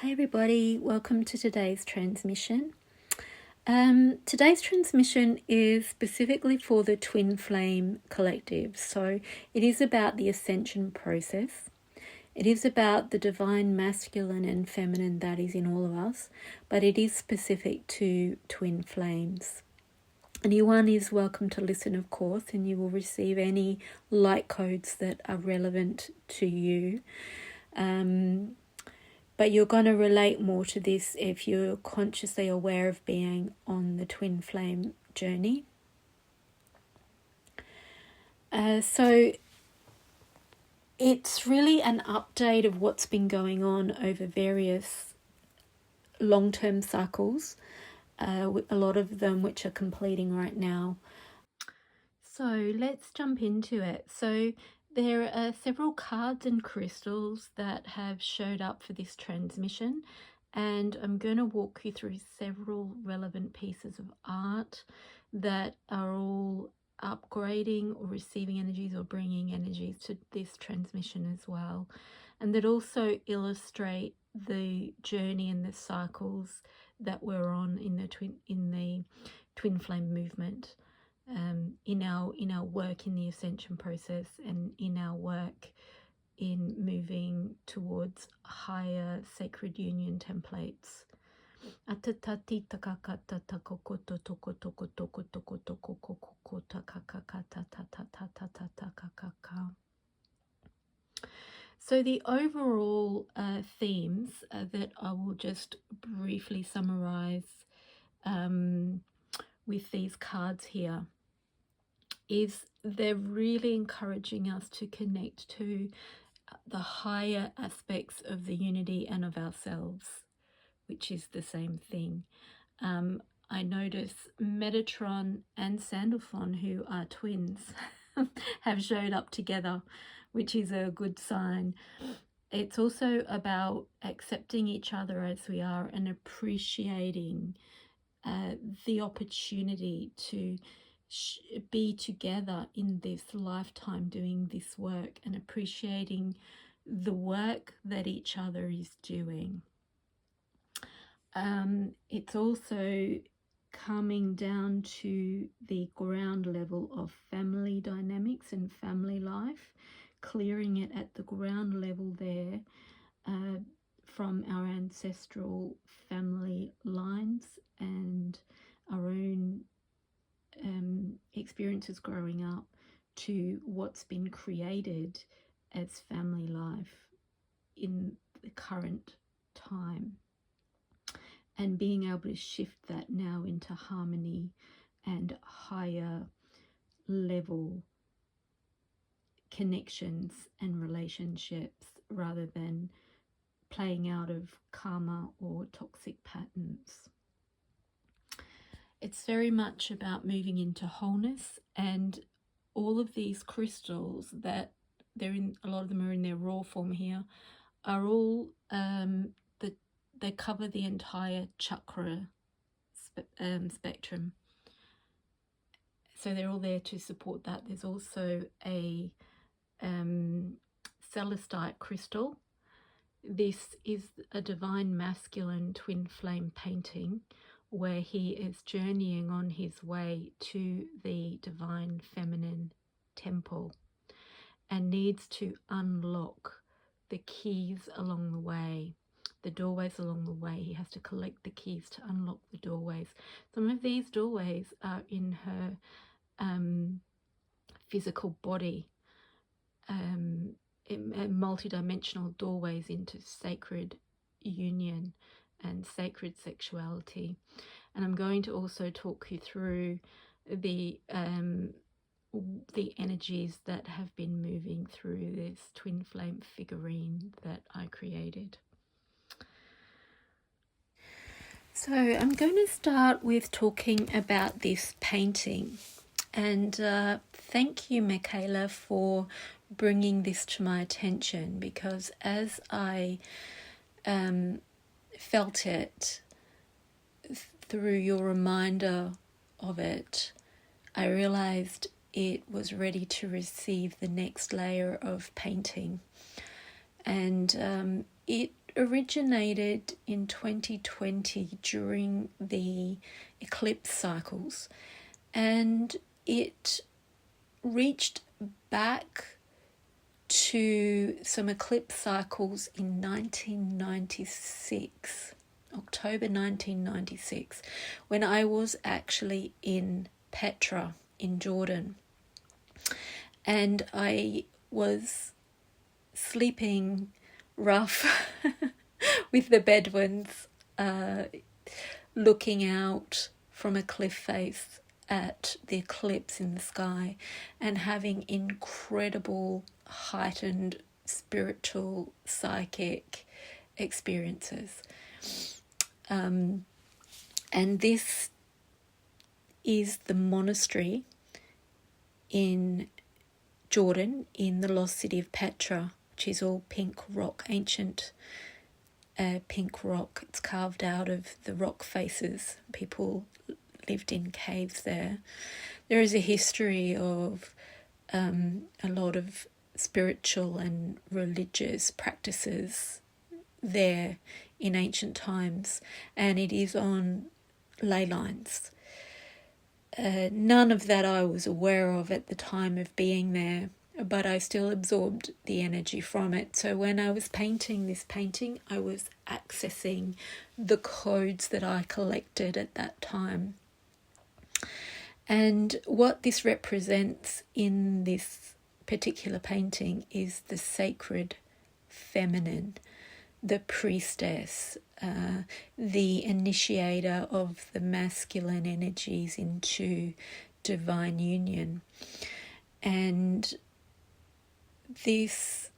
Hi everybody, welcome to today's transmission. Today's transmission is specifically for the Twin Flame Collective. So it is about the ascension process. It is about the divine masculine and feminine that is in all of us, but it is specific to twin flames. Anyone is welcome to listen, of course, and you will receive any light codes that are relevant to you. But you're going to relate more to this if you're consciously aware of being on the twin flame journey. So it's really an update of what's been going on over various long-term cycles, a lot of them which are completing right now. So let's jump into it. So there are several cards and crystals that have showed up for this transmission, and I'm going to walk you through several relevant pieces of art that are all upgrading or receiving energies or bringing energies to this transmission as well, and that also illustrate the journey and the cycles that we're on in the twin flame movement. In our work in the ascension process and in our work in moving towards higher sacred union templates. So the overall themes that I will just briefly summarize with these cards here is they're really encouraging us to connect to the higher aspects of the unity and of ourselves, which is the same thing. I notice Metatron and Sandalphon, who are twins, have showed up together, which is a good sign. It's also about accepting each other as we are and appreciating the opportunity to be together in this lifetime doing this work and appreciating the work that each other is doing. It's also coming down to the ground level of family dynamics and family life, clearing it at the ground level there from our ancestral family lines and our own experiences growing up to what's been created as family life in the current time, and being able to shift that now into harmony and higher level connections and relationships rather than playing out of karma or toxic patterns. It's very much about moving into wholeness, and all of these crystals that they're in, a lot of them are in their raw form here, are all they cover the entire chakra spectrum. So they're all there to support that. There's also a celestite crystal. This is a divine masculine twin flame painting where he is journeying on his way to the divine feminine temple and needs to unlock the keys along the way, the doorways along the way. He has to collect the keys to unlock the doorways. Some of these doorways are in her physical body, multidimensional doorways into sacred union and sacred sexuality. And I'm going to also talk you through the energies that have been moving through this twin flame figurine that I created. So I'm going to start with talking about this painting, and thank you, Michaela, for bringing this to my attention, because as I felt it through your reminder of it, I realized it was ready to receive the next layer of painting. And it originated in 2020 during the eclipse cycles, and it reached back to some eclipse cycles in 1996, October 1996, when I was actually in Petra in Jordan, and I was sleeping rough with the Bedouins, looking out from a cliff face at the eclipse in the sky and having incredible heightened spiritual psychic experiences. And this is the monastery in Jordan, in the lost city of Petra, which is all pink rock, ancient pink rock. It's carved out of the rock faces. People lived in caves there. There is a history of a lot of spiritual and religious practices there in ancient times, and it is on ley lines. None of that I was aware of at the time of being there, but I still absorbed the energy from it. So when I was painting this painting, I was accessing the codes that I collected at that time. And what this represents in this particular painting is the sacred feminine, the priestess, the initiator of the masculine energies into divine union. And this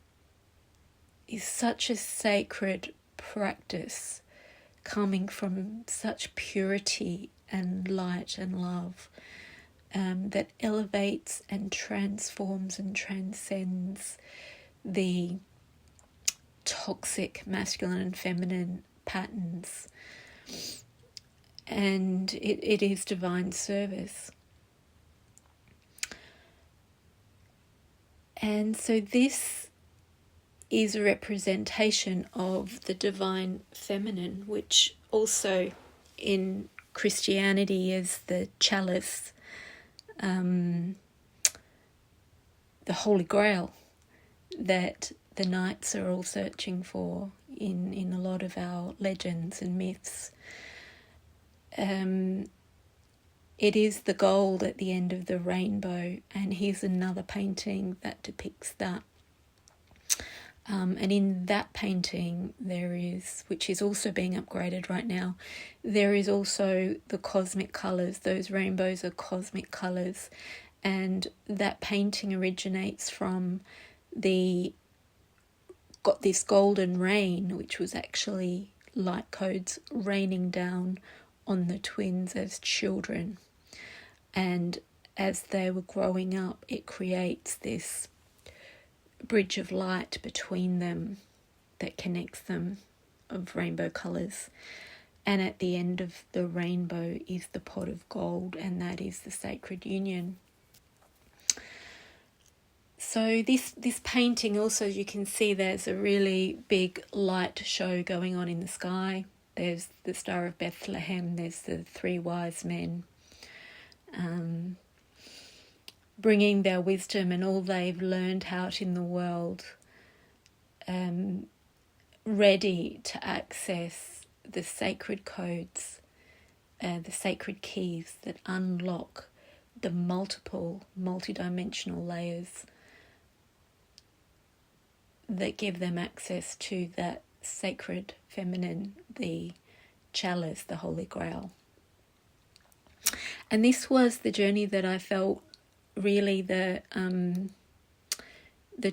is such a sacred practice coming from such purity and light and love, that elevates and transforms and transcends the toxic masculine and feminine patterns. And it is divine service. And so this is a representation of the divine feminine, which also in Christianity is the chalice, the Holy Grail that the knights are all searching for in a lot of our legends and myths. It is the gold at the end of the rainbow, and here's another painting that depicts that. And in that painting there is, which is also being upgraded right now, there is also the cosmic colours. Those rainbows are cosmic colours, and that painting originates from got this golden rain, which was actually light codes raining down on the twins as children. And as they were growing up, it creates this bridge of light between them that connects them, of rainbow colours. And at the end of the rainbow is the pot of gold, and that is the sacred union. So this painting also, you can see there's a really big light show going on in the sky. There's the Star of Bethlehem, there's the three wise men, bringing their wisdom and all they've learned out in the world, ready to access the sacred codes, the sacred keys that unlock the multidimensional layers that give them access to that sacred feminine, the chalice, the Holy Grail. And this was the journey that I felt really the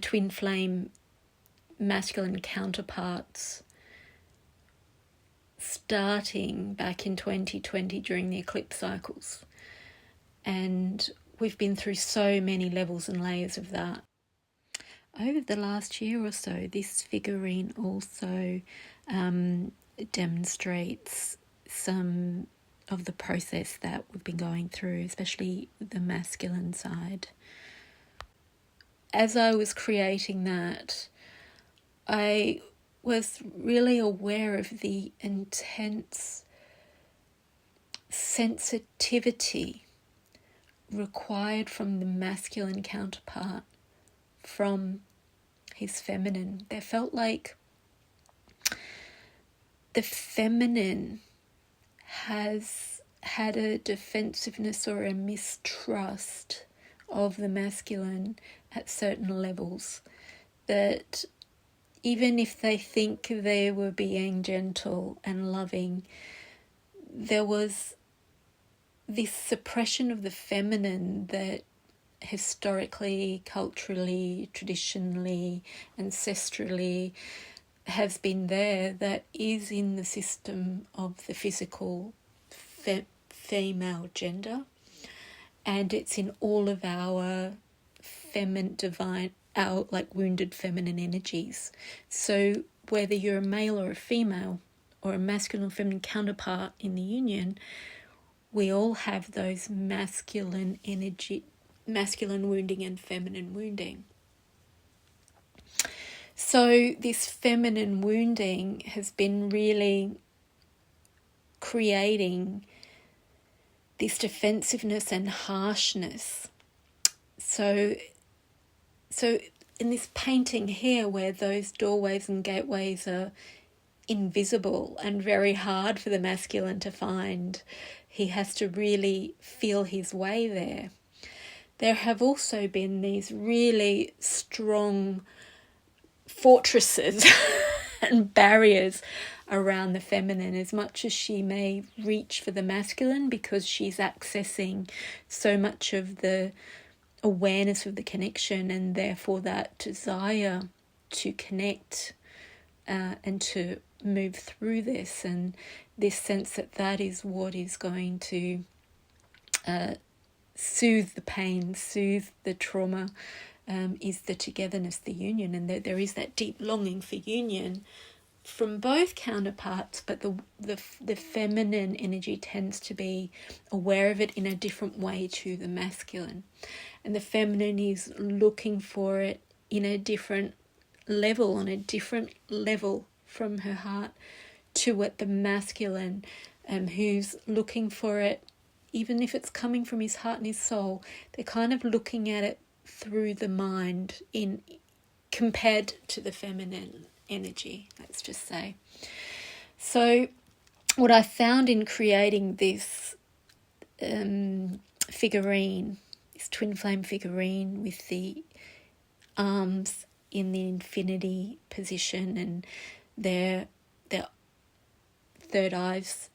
twin flame masculine counterparts starting back in 2020 during the eclipse cycles. And we've been through so many levels and layers of that. Over the last year or so, this figurine also demonstrates some of the process that we've been going through, especially the masculine side. As I was creating that, I was really aware of the intense sensitivity required from the masculine counterpart from his feminine. There felt like the feminine has had a defensiveness or a mistrust of the masculine at certain levels, that even if they think they were being gentle and loving, there was this suppression of the feminine that historically, culturally, traditionally, ancestrally has been there, that is in the system of the physical female gender, and it's in all of our divine, our like wounded feminine energies. So whether you're a male or a female, or a masculine or feminine counterpart in the union, we all have those masculine energy, masculine wounding and feminine wounding. So this feminine wounding has been really creating this defensiveness and harshness. So in this painting here, where those doorways and gateways are invisible and very hard for the masculine to find, he has to really feel his way there. There have also been these really strong fortresses and barriers around the feminine, as much as she may reach for the masculine, because she's accessing so much of the awareness of the connection, and therefore that desire to connect and to move through this, and this sense that that is what is going to soothe the pain, soothe the trauma, is the togetherness, the union, and there is that deep longing for union from both counterparts, but the feminine energy tends to be aware of it in a different way to the masculine, and the feminine is looking for it in a different level, on a different level from her heart to what the masculine, who's looking for it, even if it's coming from his heart and his soul, they're kind of looking at it through the mind in compared to the feminine energy, let's just say. So what I found in creating this figurine, this twin flame figurine with the arms in the infinity position and their third eyes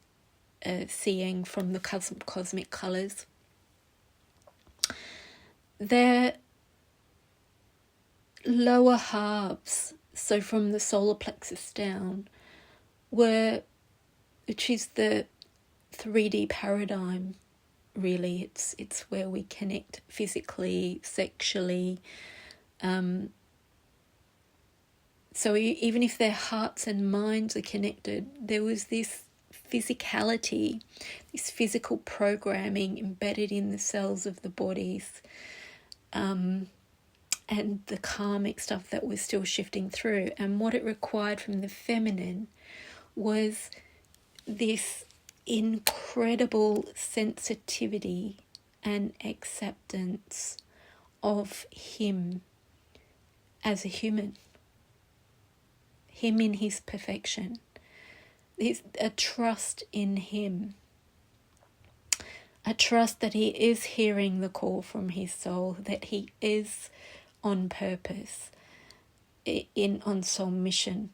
seeing from the cosmic colours, their lower halves, so from the solar plexus down, which is the 3D paradigm, really. It's where we connect physically, sexually. So even if their hearts and minds are connected, there was this physicality, this physical programming embedded in the cells of the bodies, and the karmic stuff that was still shifting through. And what it required from the feminine was this incredible sensitivity and acceptance of him as a human, him in his perfection. There's a trust in him, a trust that he is hearing the call from his soul, that he is on purpose, on soul mission,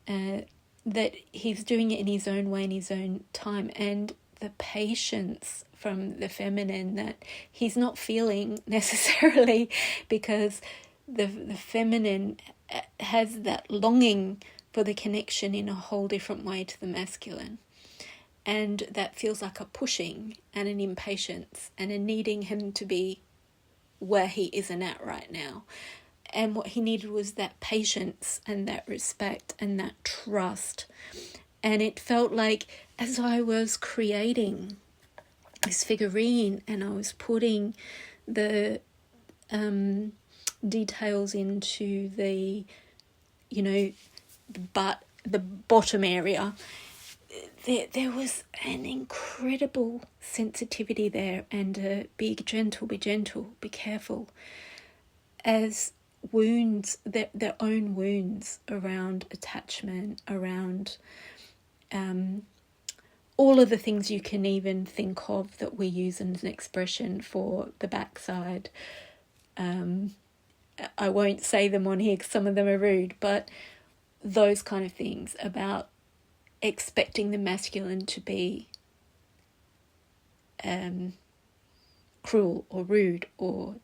that he's doing it in his own way, in his own time, and the patience from the feminine that he's not feeling necessarily, because the feminine has that longing for the connection in a whole different way to the masculine. And that feels like a pushing and an impatience and a needing him to be where he isn't at right now. And what he needed was that patience and that respect and that trust. And it felt like as I was creating this figurine and I was putting the details into the, the bottom area, there was an incredible sensitivity there, and be gentle, be careful, as wounds, their own wounds around attachment, around all of the things you can even think of that we use as an expression for the backside. I won't say them on here because some of them are rude, but those kind of things about expecting the masculine to be cruel or rude or,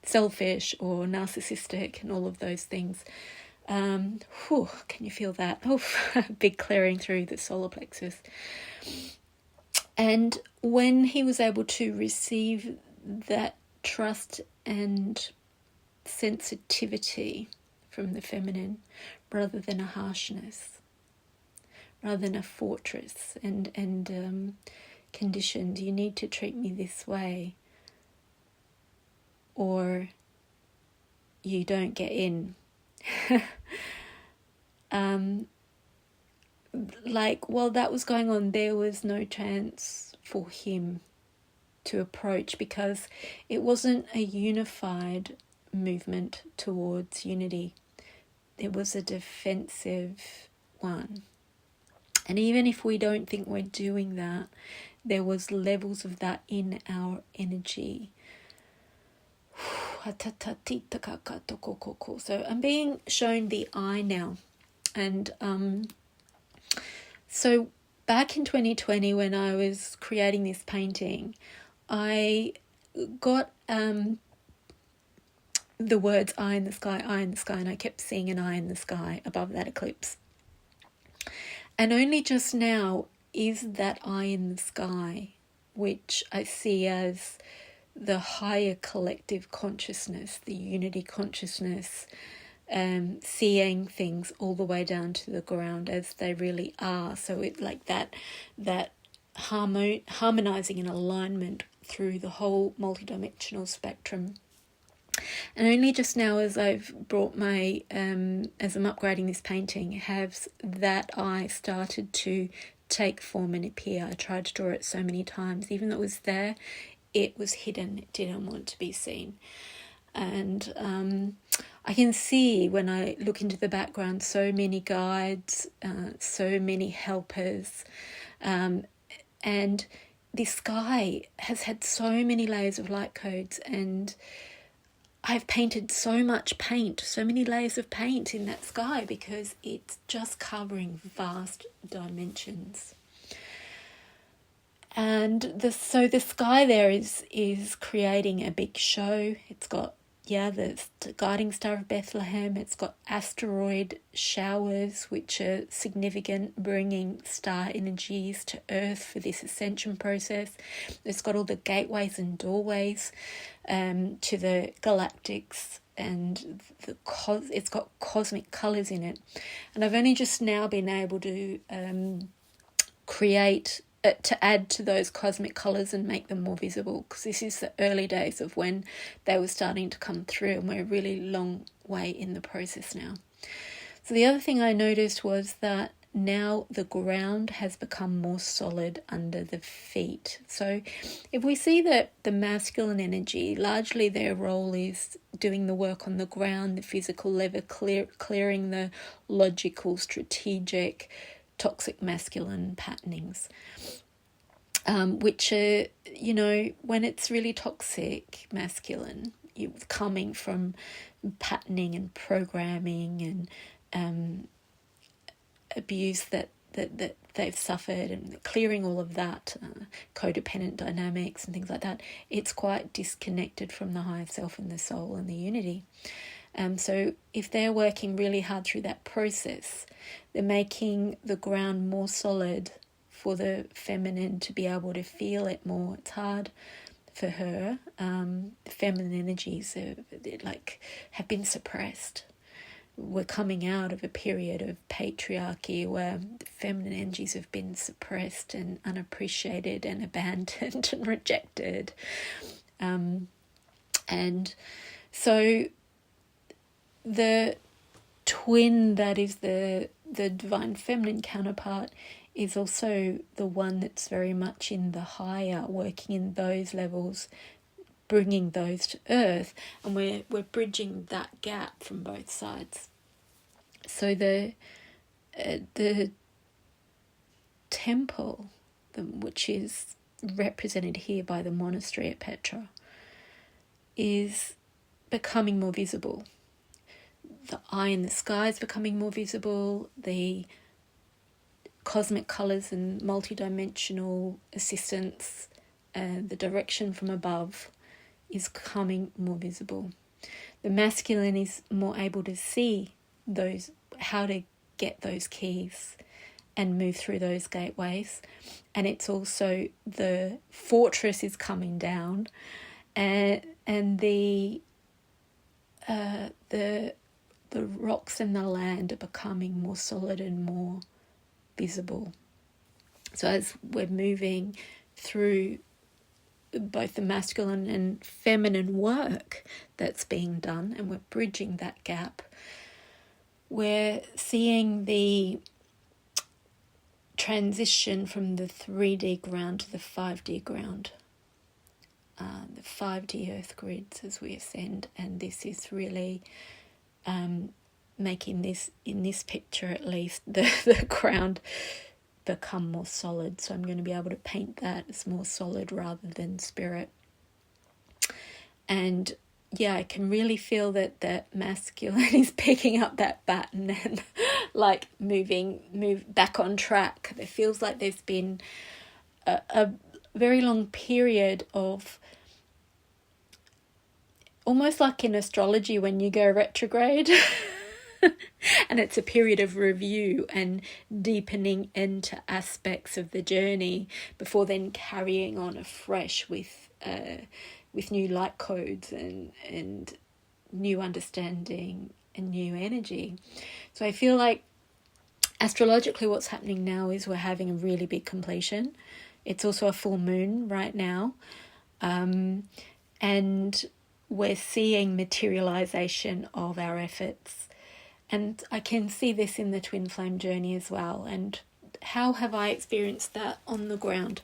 selfish or narcissistic and all of those things. Can you feel that? Oh, big clearing through the solar plexus. And when he was able to receive that trust and sensitivity from the feminine, rather than a harshness, rather than a fortress and conditioned, you need to treat me this way or you don't get in. While that was going on, there was no chance for him to approach, because it wasn't a unified movement towards unity. It was a defensive one. And even if we don't think we're doing that, there was levels of that in our energy. So I'm being shown the eye now. And so back in 2020, when I was creating this painting, I got the words eye in the sky, and I kept seeing an eye in the sky above that eclipse. And only just now is that eye in the sky, which I see as the higher collective consciousness, the unity consciousness, seeing things all the way down to the ground as they really are. So it like that harmonizing and alignment through the whole multidimensional spectrum. And only just now, as I've brought my, as I'm upgrading this painting, has that eye started to take form and appear. I tried to draw it so many times. Even though it was there, it was hidden. It didn't want to be seen. And I can see when I look into the background so many guides, so many helpers. And the sky has had so many layers of light codes, and I've painted so much paint, so many layers of paint in that sky, because it's just covering vast dimensions. And so the sky there is creating a big show. It's got, the guiding star of Bethlehem. It's got asteroid showers, which are significant, bringing star energies to Earth for this ascension process. It's got all the gateways and doorways to the galactics, and it's got cosmic colours in it. And I've only just now been able to create, to add to those cosmic colours and make them more visible, because this is the early days of when they were starting to come through, and we're a really long way in the process now. So the other thing I noticed was that now the ground has become more solid under the feet. So if we see that the masculine energy, largely their role is doing the work on the ground, the physical level, clearing the logical, strategic, toxic masculine patternings, which are, when it's really toxic masculine, coming from patterning and programming and abuse that they've suffered, and clearing all of that, codependent dynamics and things like that, it's quite disconnected from the higher self and the soul and the unity. So if they're working really hard through that process, they're making the ground more solid for the feminine to be able to feel it more. It's hard for her. The feminine energies have been suppressed. We're coming out of a period of patriarchy where the feminine energies have been suppressed and unappreciated and abandoned and rejected. And so the twin that is the divine feminine counterpart is also the one that's very much in the higher, working in those levels, bringing those to earth, and we're bridging that gap from both sides. So the temple, which is represented here by the monastery at Petra, is becoming more visible. The eye in the sky is becoming more visible. The cosmic colours and multidimensional assistance and the direction from above is becoming more visible. The masculine is more able to see those, how to get those keys and move through those gateways. And it's also the fortress is coming down, and the rocks and the land are becoming more solid and more visible. So as we're moving through both the masculine and feminine work that's being done, and we're bridging that gap, we're seeing the transition from the 3D ground to the 5D ground, the 5D earth grids as we ascend. And this is really making this, in this picture at least, the ground become more solid. So I'm going to be able to paint that as more solid rather than spirit. And yeah, I can really feel that masculine is picking up that baton and like move back on track. It feels like there's been a very long period of, almost like in astrology when you go retrograde and it's a period of review and deepening into aspects of the journey before then carrying on afresh with new light codes and new understanding and new energy. So I feel like astrologically what's happening now is we're having a really big completion. It's also a full moon right now. And we're seeing materialization of our efforts. And I can see this in the twin flame journey as well. And how have I experienced that on the ground?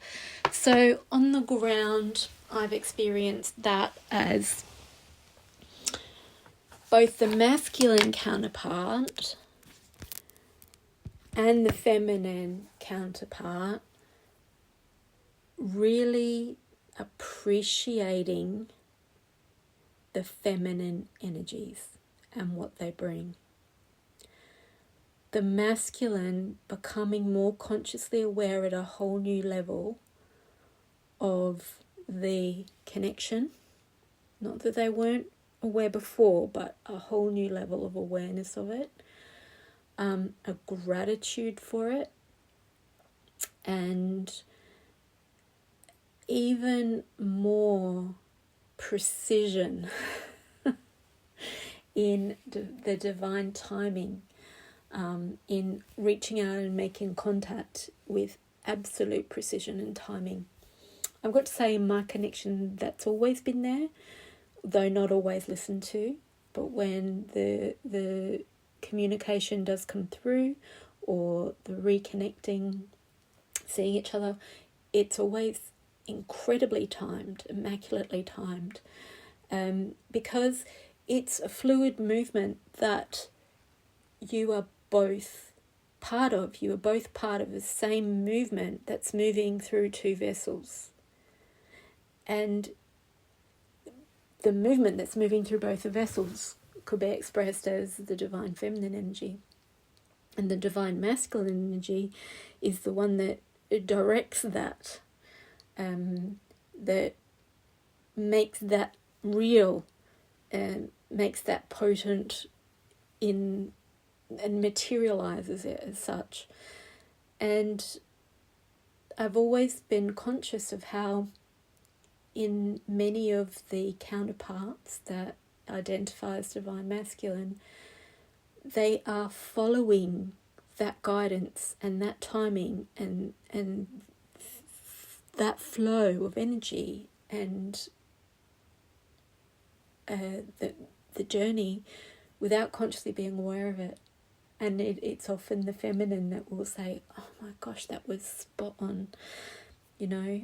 So on the ground, I've experienced that as both the masculine counterpart and the feminine counterpart really appreciating the feminine energies and what they bring. The masculine becoming more consciously aware at a whole new level of the connection. Not that they weren't aware before, but a whole new level of awareness of it. A gratitude for it. And even more precision in the divine timing, in reaching out and making contact with absolute precision and timing. I've got to say, in my connection, that's always been there, though not always listened to. But when the communication does come through, or the reconnecting, seeing each other, it's always incredibly timed, immaculately timed, because it's a fluid movement that you are both part of. You are both part of the same movement that's moving through two vessels. And the movement that's moving through both the vessels could be expressed as the divine feminine energy. And the divine masculine energy is the one that directs that, that makes that real, makes that potent in, and materializes it as such. And I've always been conscious of how in many of the counterparts that identify as divine masculine, they are following that guidance and that timing and that flow of energy and the journey without consciously being aware of it. And it's often the feminine that will say, oh my gosh, that was spot on, you know.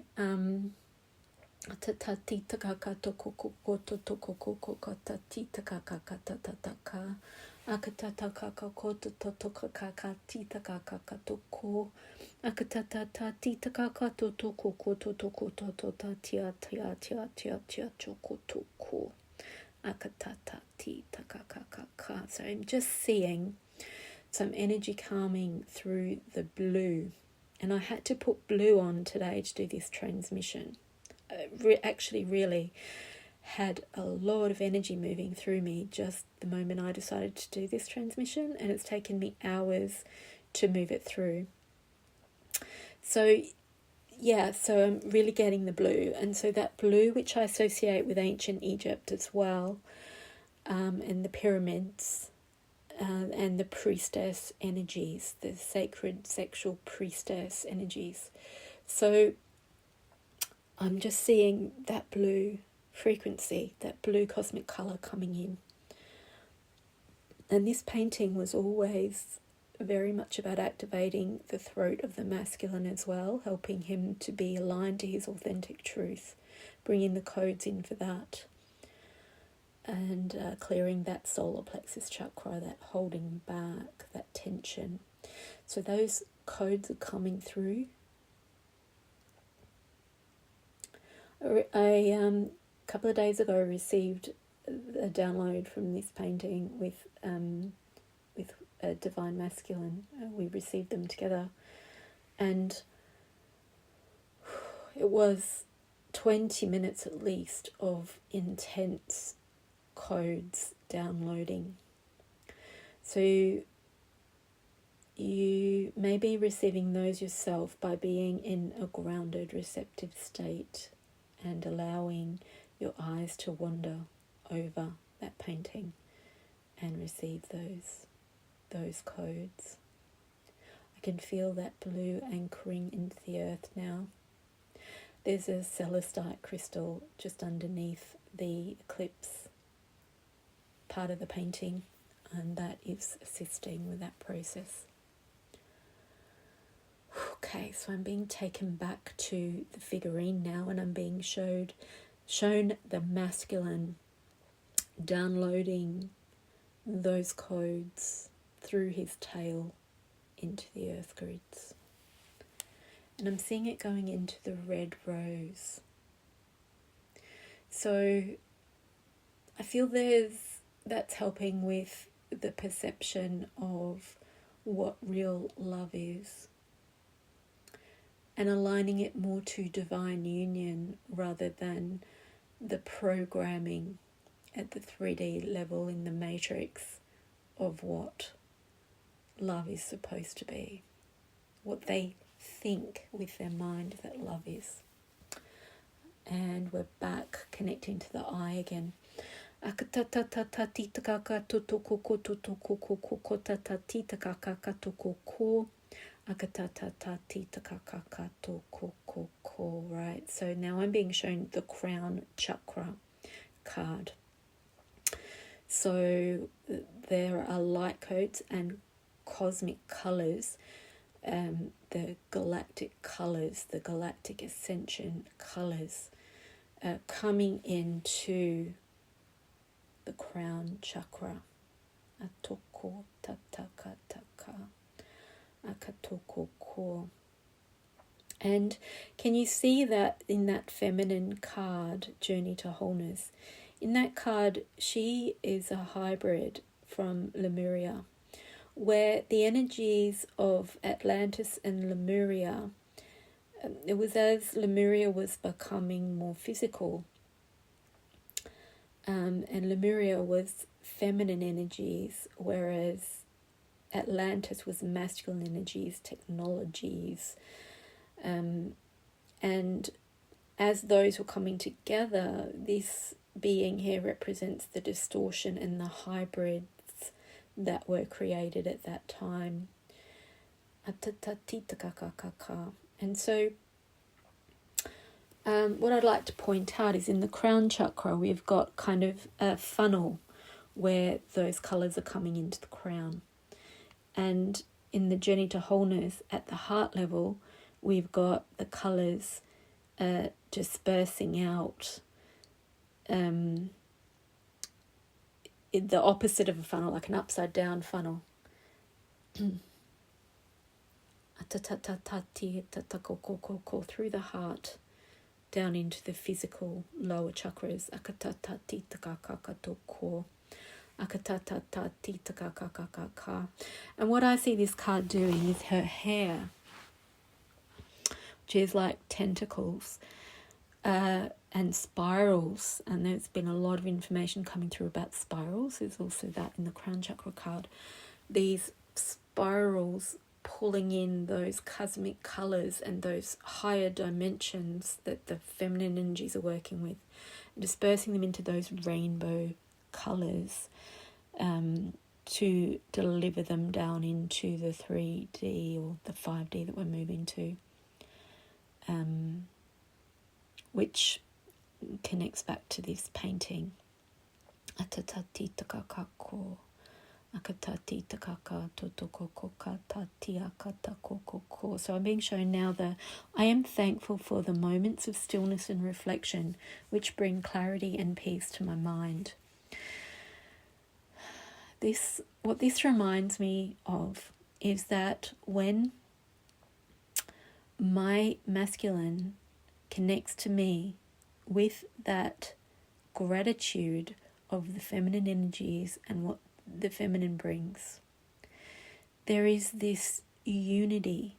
So I'm just seeing some energy calming through the blue, and I had to put blue on today to do this transmission. Actually really had a lot of energy moving through me just the moment I decided to do this transmission, and it's taken me hours to move it through. So so I'm really getting the blue, and so that blue, which I associate with ancient Egypt as well, and the pyramids, and the priestess energies, the sacred sexual priestess energies. So I'm just seeing that blue frequency, that blue cosmic colour coming in. And this painting was always very much about activating the throat of the masculine as well, helping him to be aligned to his authentic truth, bringing the codes in for that, and clearing that solar plexus chakra, that holding back, that tension. So those codes are coming through. A couple of days ago I received a download from this painting with a divine masculine. We received them together, and it was 20 minutes at least of intense codes downloading. So you may be receiving those yourself by being in a grounded, receptive state and allowing your eyes to wander over that painting and receive those codes. I can feel that blue anchoring into the earth now. There's a celestite crystal just underneath the eclipse part of the painting, and that is assisting with that process. Okay, so I'm being taken back to the figurine now, and I'm being shown the masculine downloading those codes through his tail into the earth grids. And I'm seeing it going into the red rose. So I feel that's helping with the perception of what real love is, and aligning it more to divine union rather than the programming at the 3D level in the matrix of what love is supposed to be, what they think with their mind that love is. And we're back connecting to the eye again. Right, so now I'm being shown the crown chakra card. So there are light codes and cosmic colours, the galactic colours, the galactic ascension colours coming into the crown chakra. Atoko tatakataka. Akatoko ko. And can you see that in that feminine card, Journey to Wholeness? In that card, she is a hybrid from Lemuria, where the energies of Atlantis and Lemuria, it was as Lemuria was becoming more physical, and Lemuria was feminine energies, whereas Atlantis was masculine energies, technologies, and as those were coming together, this being here represents the distortion and the hybrids that were created at that time. And so what I'd like to point out is in the crown chakra we've got kind of a funnel where those colours are coming into the crown. And in the journey to wholeness at the heart level, we've got the colours dispersing out, the opposite of a funnel, like an upside down funnel. Through the heart, down into the physical lower chakras. And what I see this card doing is her hair, which is like tentacles and spirals. And there's been a lot of information coming through about spirals. There's also that in the crown chakra card. These spirals pulling in those cosmic colours and those higher dimensions that the feminine energies are working with, dispersing them into those rainbow colours to deliver them down into the 3D or the 5D that we're moving to, which connects back to this painting. So I'm being shown now I am thankful for the moments of stillness and reflection which bring clarity and peace to my mind. What this reminds me of is that when my masculine connects to me with that gratitude of the feminine energies and what the feminine brings, there is this unity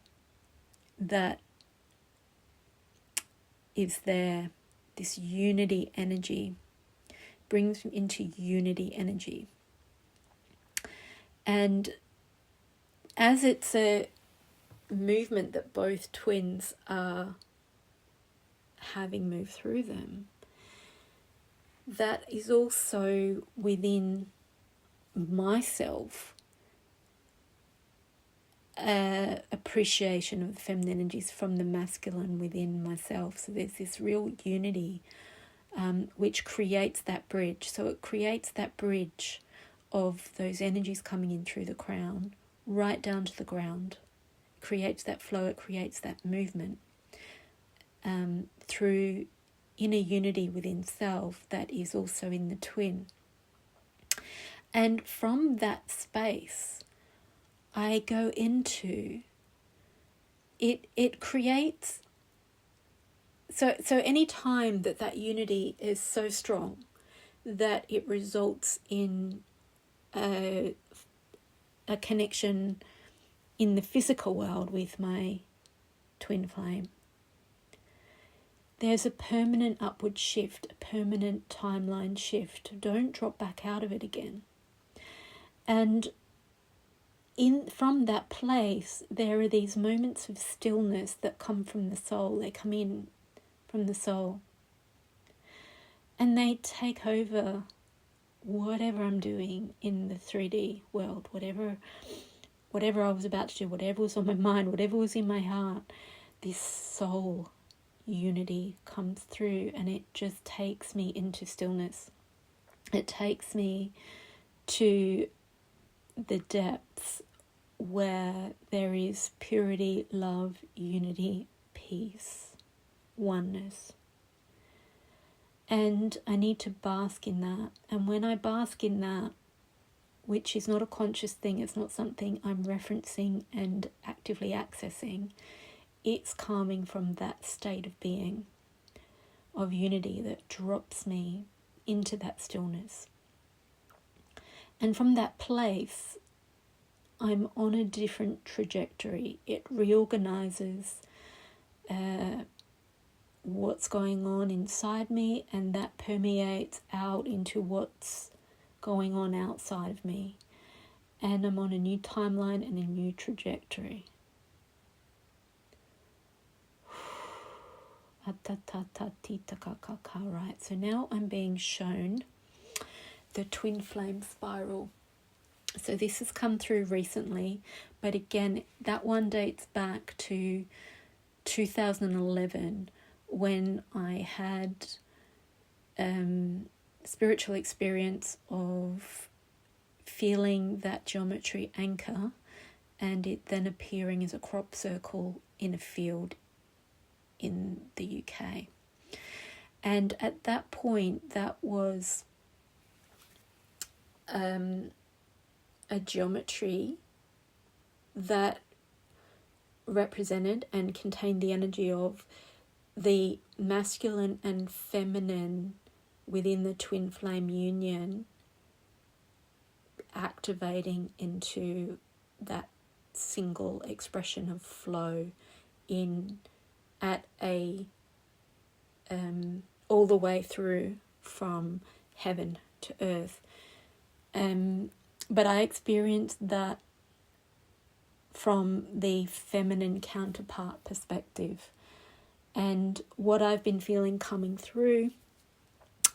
that is there. This unity energy brings me into unity energy. And as it's a movement that both twins are having moved through them, that is also within myself appreciation of the feminine energies from the masculine within myself. So there's this real unity which creates that bridge. So it creates that bridge of those energies coming in through the crown right down to the ground. It creates that flow, it creates that movement through inner unity within self that is also in the twin. And from that space, I go into it creates. So any time that unity is so strong that it results in a connection in the physical world with my twin flame, there's a permanent upward shift, a permanent timeline shift. Don't drop back out of it again. And from that place, there are these moments of stillness that come from the soul. They come in from the soul. And they take over whatever I'm doing in the 3D world, whatever I was about to do, whatever was on my mind, whatever was in my heart. This soul unity comes through and it just takes me into stillness. It takes me to the depths where there is purity, love, unity, peace, oneness. And I need to bask in that. And when I bask in that, which is not a conscious thing, it's not something I'm referencing and actively accessing, it's calming from that state of being, of unity that drops me into that stillness. And from that place, I'm on a different trajectory. It reorganizes what's going on inside me, and that permeates out into what's going on outside of me. And I'm on a new timeline and a new trajectory. Right, so now I'm being shown the twin flame spiral. So this has come through recently, but again, that one dates back to 2011 when I had spiritual experience of feeling that geometry anchor and it then appearing as a crop circle in a field in the UK. And at that point, that was a geometry that represented and contained the energy of the masculine and feminine within the twin flame union activating into that single expression of flow in at a all the way through from heaven to earth. But I experienced that from the feminine counterpart perspective. And what I've been feeling coming through,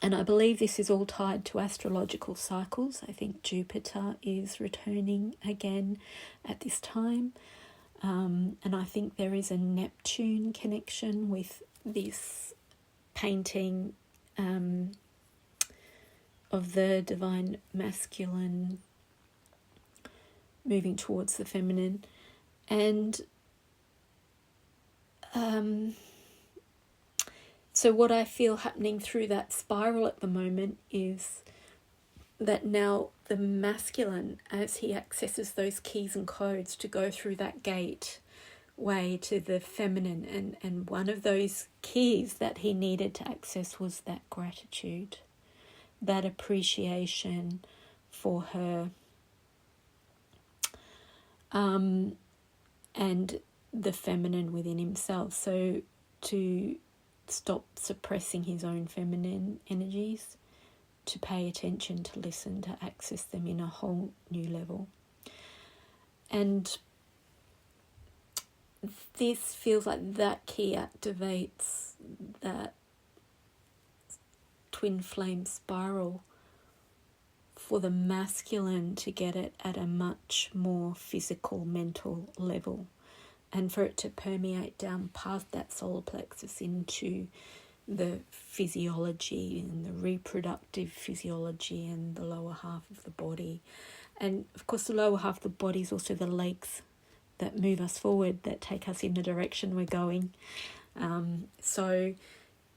and I believe this is all tied to astrological cycles. I think Jupiter is returning again at this time. And I think there is a Neptune connection with this painting of the divine masculine moving towards the feminine. And so what I feel happening through that spiral at the moment is that now the masculine, as he accesses those keys and codes to go through that gateway to the feminine, and one of those keys that he needed to access was that gratitude, that appreciation for her, and the feminine within himself. So to stop suppressing his own feminine energies, to pay attention, to listen, to access them in a whole new level. And this feels like that key activates that twin flame spiral for the masculine to get it at a much more physical, mental level, and for it to permeate down past that solar plexus into the physiology and the reproductive physiology and the lower half of the body. And of course the lower half of the body is also the legs that move us forward, that take us in the direction we're going. So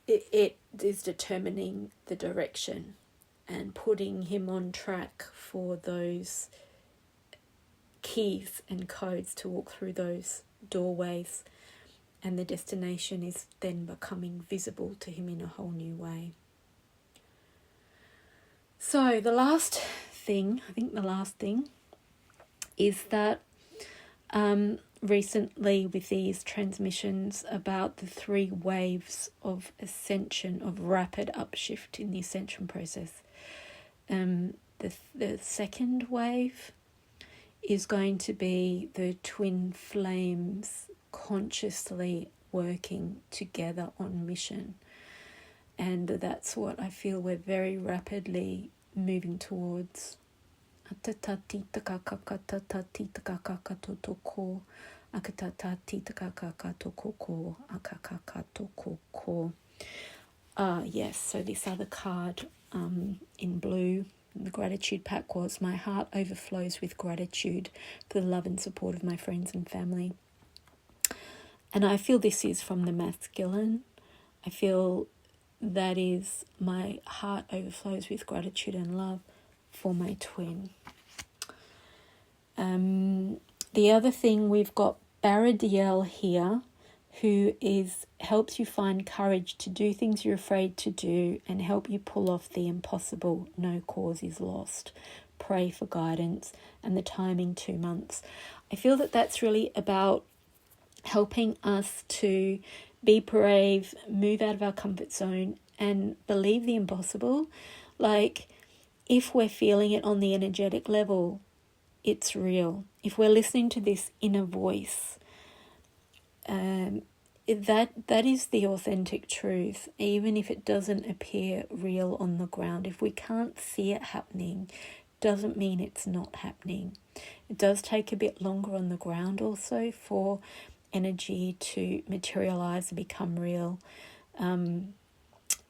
it is determining the direction and putting him on track for those keys and codes to walk through those doorways, and the destination is then becoming visible to him in a whole new way. So the last thing is that recently with these transmissions about the 3 waves of ascension, of rapid upshift in the ascension process, the second wave is going to be the twin flames consciously working together on mission. And that's what I feel we're very rapidly moving towards. Yes, so this other card in blue, the gratitude pack was, my heart overflows with gratitude for the love and support of my friends and family. And I feel this is from the masculine. I feel that is, my heart overflows with gratitude and love for my twin. The other thing, we've got Baradiel here, who helps you find courage to do things you're afraid to do and help you pull off the impossible. No cause is lost. Pray for guidance, and the timing 2 months. I feel that that's really about helping us to be brave, move out of our comfort zone and believe the impossible. Like, if we're feeling it on the energetic level, it's real. If we're listening to this inner voice, that is the authentic truth, even if it doesn't appear real on the ground. If we can't see it happening, doesn't mean it's not happening. It does take a bit longer on the ground also for energy to materialize and become real.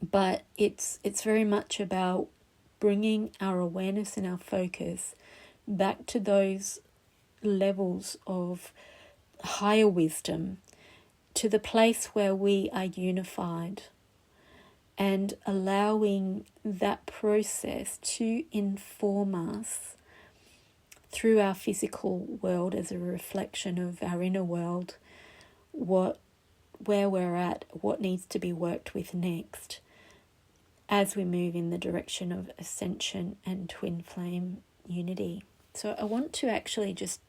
But it's very much about bringing our awareness and our focus back to those levels of higher wisdom, to the place where we are unified, and allowing that process to inform us through our physical world as a reflection of our inner world, where we're at, what needs to be worked with next as we move in the direction of ascension and twin flame unity. So I want to actually just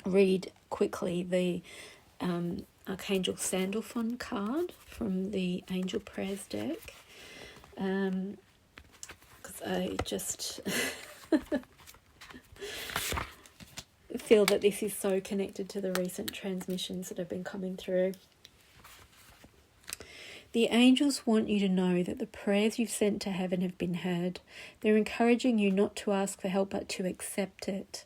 read quickly the Archangel Sandalphon card from the Angel Prayers deck, because I just feel that this is so connected to the recent transmissions that have been coming through. The angels want you to know that the prayers you've sent to heaven have been heard. They're encouraging you not to ask for help but to accept it.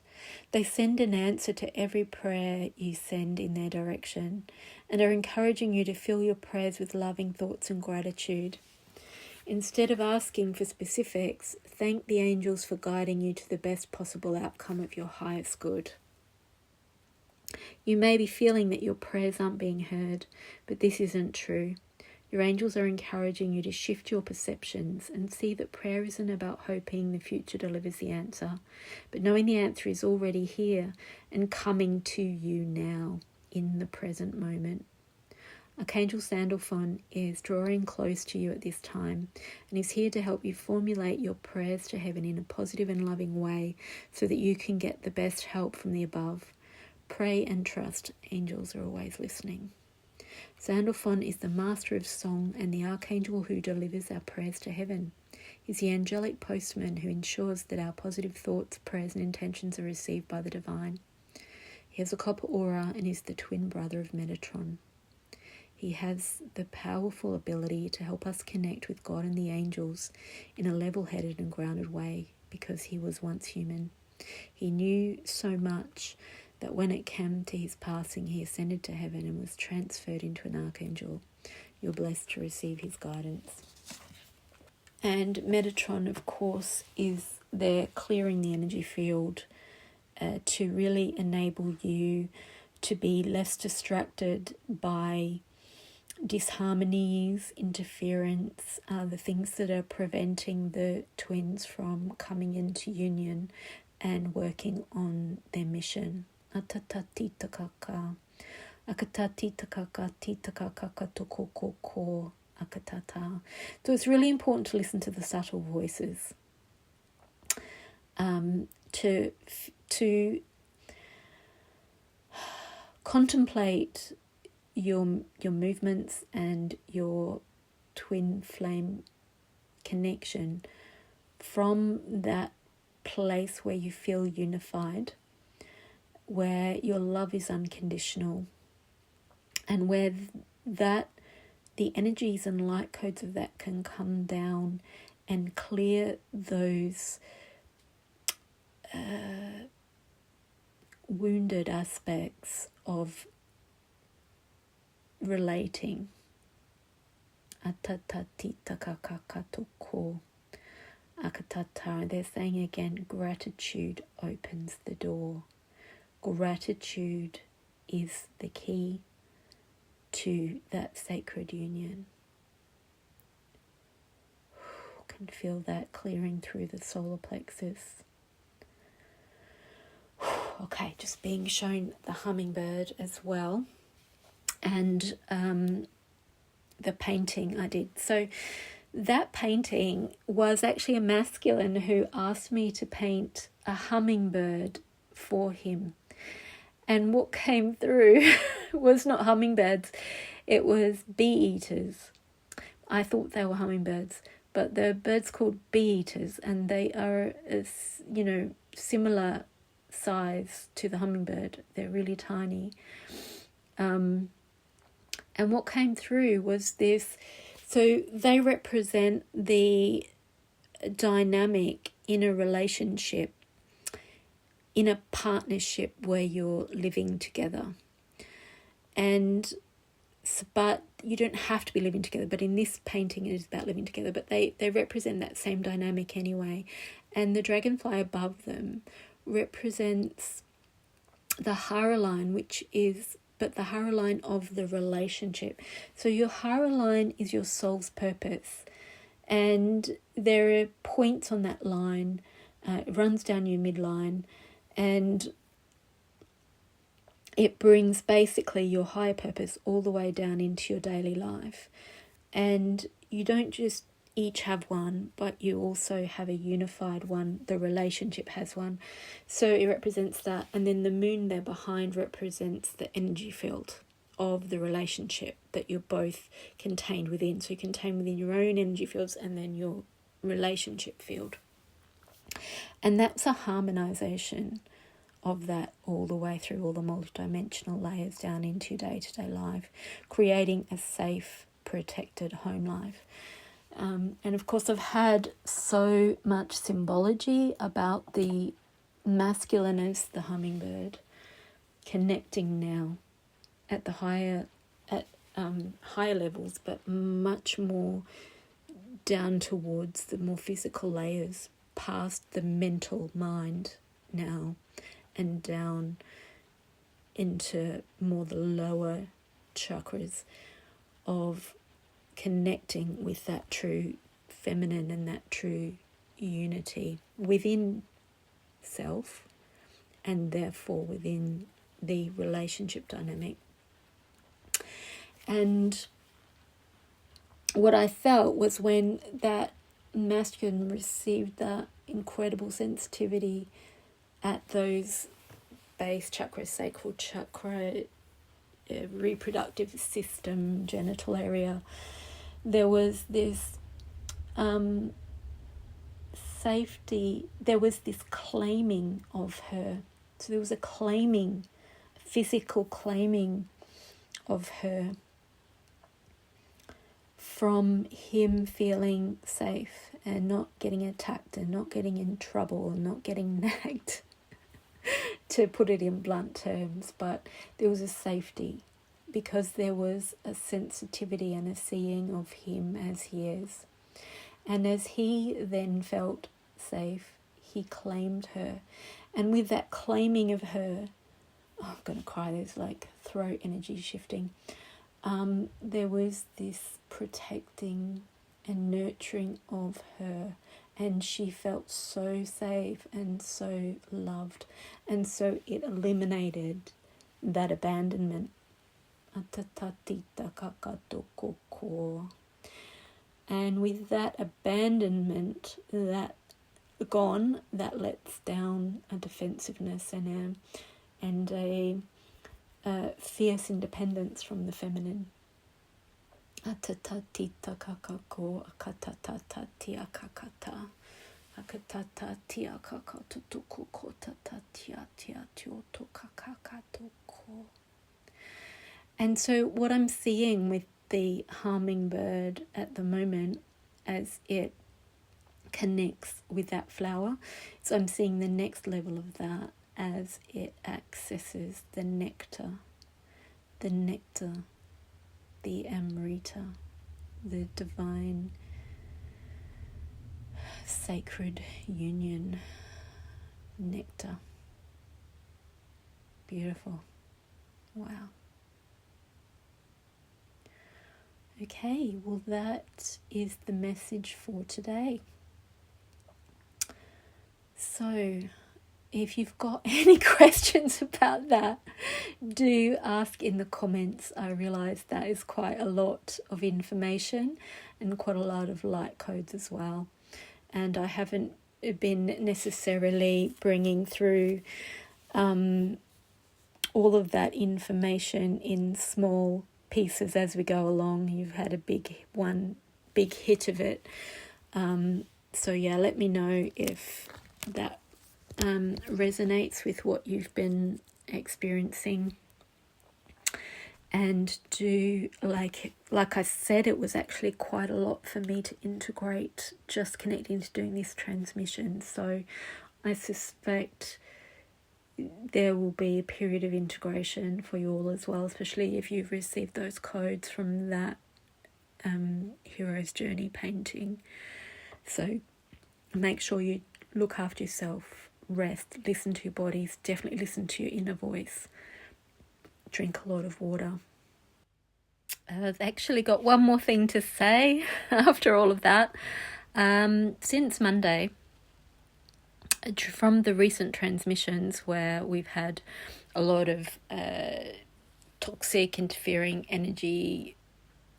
They send an answer to every prayer you send in their direction and are encouraging you to fill your prayers with loving thoughts and gratitude. Instead of asking for specifics, thank the angels for guiding you to the best possible outcome of your highest good. You may be feeling that your prayers aren't being heard, but this isn't true. Your angels are encouraging you to shift your perceptions and see that prayer isn't about hoping the future delivers the answer, but knowing the answer is already here and coming to you now in the present moment. Archangel Sandalphon is drawing close to you at this time and is here to help you formulate your prayers to heaven in a positive and loving way so that you can get the best help from the above. Pray and trust. Angels are always listening. Sandalphon is the master of song and the archangel who delivers our prayers to heaven. He's the angelic postman who ensures that our positive thoughts, prayers and intentions are received by the divine. He has a copper aura and is the twin brother of Metatron. He has the powerful ability to help us connect with God and the angels in a level-headed and grounded way because he was once human. He knew so much that when it came to his passing, he ascended to heaven and was transferred into an archangel. You're blessed to receive his guidance. And Metatron, of course, is there clearing the energy field to really enable you to be less distracted by disharmonies, interference, the things that are preventing the twins from coming into union and working on their mission. Atatatikaka, akatatitakaka, titakaka tokoko akatata. So it's really important to listen to the subtle voices, to contemplate your movements and your twin flame connection from that place where you feel unified, where your love is unconditional, and where that the energies and light codes of that can come down and clear those wounded aspects of relating. Atatatikakakatoko akatata. They're saying again, gratitude opens the door. Gratitude is the key to that sacred union. Can feel that clearing through the solar plexus. Okay, just being shown the hummingbird as well, and the painting I did. So that painting was actually a masculine who asked me to paint a hummingbird for him. And what came through was not hummingbirds, it was bee-eaters. I thought they were hummingbirds, but they're birds called bee-eaters, and they are, similar size to the hummingbird. They're really tiny. And what came through was this. So they represent the dynamic in a relationship, in a partnership where you're living together. And but you don't have to be living together. But in this painting, it is about living together. But they represent that same dynamic anyway. And the dragonfly above them represents the Hara line, but the Hara line of the relationship. So your Hara line is your soul's purpose. And there are points on that line. It runs down your midline, and it brings basically your higher purpose all the way down into your daily life. And you don't just each have one, but you also have a unified one. The relationship has one. So it represents that. And then the moon there behind represents the energy field of the relationship that you're both contained within. So you contain within your own energy fields and then your relationship field. And that's a harmonization of that all the way through all the multidimensional layers down into day-to-day life, creating a safe, protected home life. And of course, I've had so much symbology about the masculine as the hummingbird connecting now at the higher levels, but much more down towards the more physical layers, past the mental mind now, and down into more the lower chakras of connecting with that true feminine and that true unity within self, and therefore within the relationship dynamic. And what I felt was when that masculine received that incredible sensitivity at those base chakras, sacral chakra, reproductive system, genital area, there was this safety, there was this claiming of her. So there was a claiming, physical claiming of her from him feeling safe and not getting attacked and not getting in trouble and not getting nagged, to put it in blunt terms. But there was a safety because there was a sensitivity and a seeing of him as he is. And as he then felt safe, he claimed her. And with that claiming of her, oh, I'm going to cry, there's like throat energy shifting. There was this protecting and nurturing of her, and she felt so safe and so loved, and so it eliminated that abandonment. And with that abandonment, that gone, that lets down a defensiveness and a fierce independence from the feminine. And so what I'm seeing with the hummingbird at the moment as it connects with that flower, so I'm seeing the next level of that as it accesses the nectar, the Amrita, the divine sacred union nectar. Beautiful. Wow. Okay, well, that is the message for today. So if you've got any questions about that, do ask in the comments. I realise that is quite a lot of information and quite a lot of light codes as well. And I haven't been necessarily bringing through all of that information in small pieces as we go along. You've had a big hit of it. So yeah, let me know if that resonates with what you've been experiencing. And do, like I said, it was actually quite a lot for me to integrate just connecting to doing this transmission. So I suspect there will be a period of integration for you all as well, especially if you've received those codes from that Hero's Journey painting. So make sure you look after yourself, rest, listen to your bodies, definitely listen to your inner voice, drink a lot of water. I've actually got one more thing to say after all of that. Since Monday, from the recent transmissions where we've had a lot of toxic interfering energy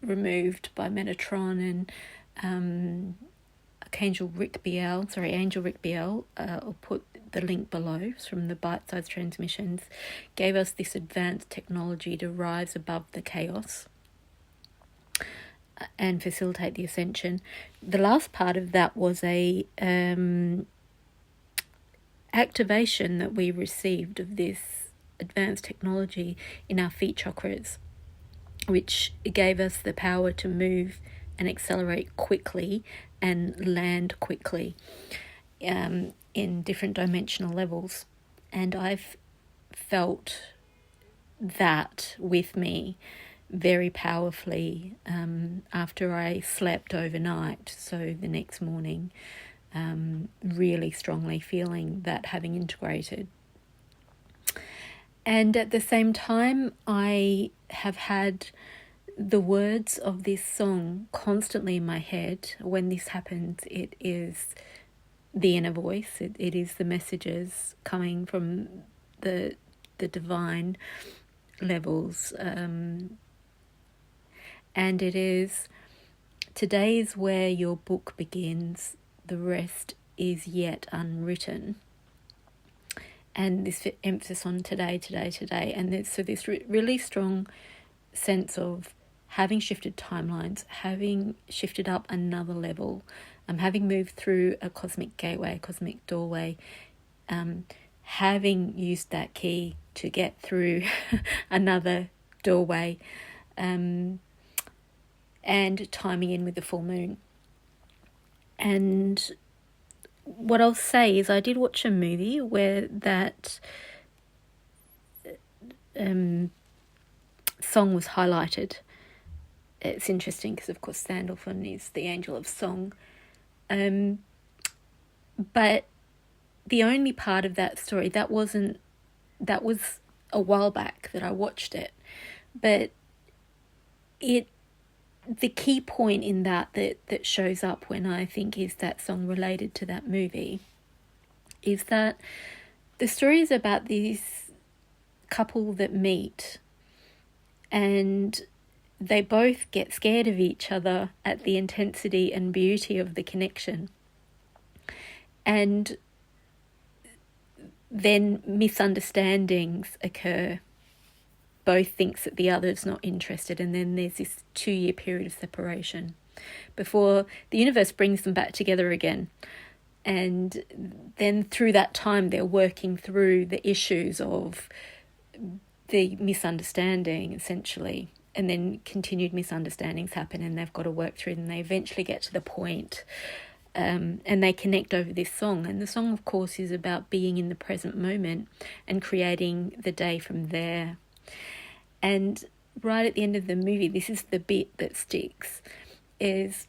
removed by Metatron and Angel Rick Biel, I'll put the link below from the bite-sized transmissions, gave us this advanced technology to rise above the chaos and facilitate the ascension. The last part of that was a activation that we received of this advanced technology in our feet chakras, which gave us the power to move and accelerate quickly and land quickly in different dimensional levels. And I've felt that with me very powerfully after I slept overnight. So the next morning, really strongly feeling that having integrated. And at the same time, I have had the words of this song constantly in my head. When this happens, it is the inner voice. It is the messages coming from the divine levels. And it is, today's where your book begins, the rest is yet unwritten. And this emphasis on today. And so this really strong sense of having shifted timelines, having shifted up another level, having moved through a cosmic gateway, a cosmic doorway, having used that key to get through another doorway, and timing in with the full moon. And what I'll say is I did watch a movie where that song was highlighted. It's interesting because, of course, Sandalphon is the angel of song. But the only part of that story, that was a while back that I watched it. But the key point in that shows up when I think is that song related to that movie is that the story is about this couple that meet and they both get scared of each other at the intensity and beauty of the connection. And then misunderstandings occur. Both thinks that the other's not interested, and then there's this 2-year period of separation before the universe brings them back together again. And then through that time, they're working through the issues of the misunderstanding, essentially. And then continued misunderstandings happen, and they've got to work through them. They eventually get to the point, and they connect over this song. And the song, of course, is about being in the present moment and creating the day from there. And right at the end of the movie, this is the bit that sticks, is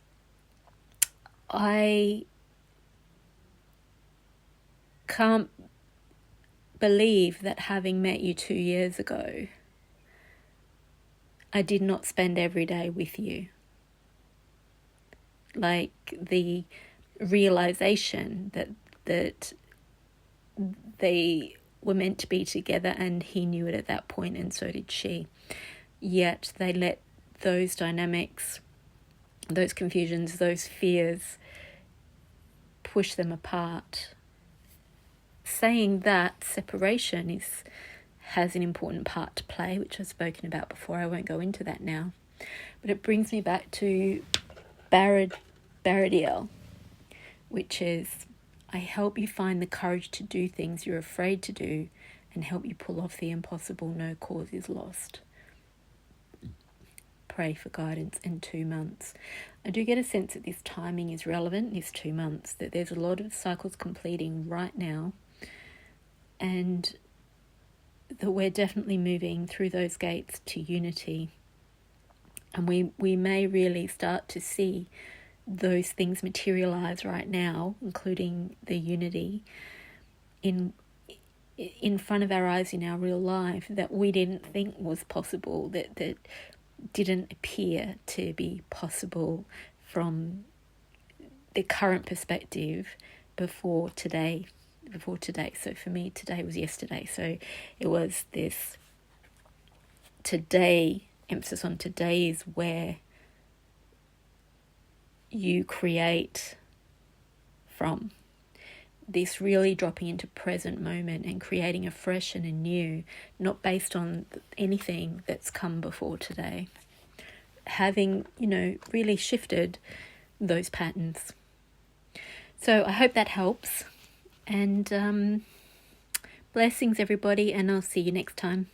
I can't believe that having met you 2 years ago, I did not spend every day with you. Like the realization that they were meant to be together, and he knew it at that point, and so did she. Yet they let those dynamics, those confusions, those fears push them apart. Saying that separation has an important part to play, which I've spoken about before. I won't go into that now. But it brings me back to Baradiel, which is, I help you find the courage to do things you're afraid to do and help you pull off the impossible. No cause is lost. Pray for guidance in 2 months. I do get a sense that this timing is relevant, this 2 months, that there's a lot of cycles completing right now. And that we're definitely moving through those gates to unity. And we may really start to see those things materialize right now, including the unity in front of our eyes in our real life, that we didn't think was possible, that didn't appear to be possible from the current perspective before today. So for me, today was yesterday. So it was this today, emphasis on today is where you create from. This really dropping into present moment and creating afresh and anew, not based on anything that's come before today. Having, really shifted those patterns. So I hope that helps. And blessings, everybody, and I'll see you next time.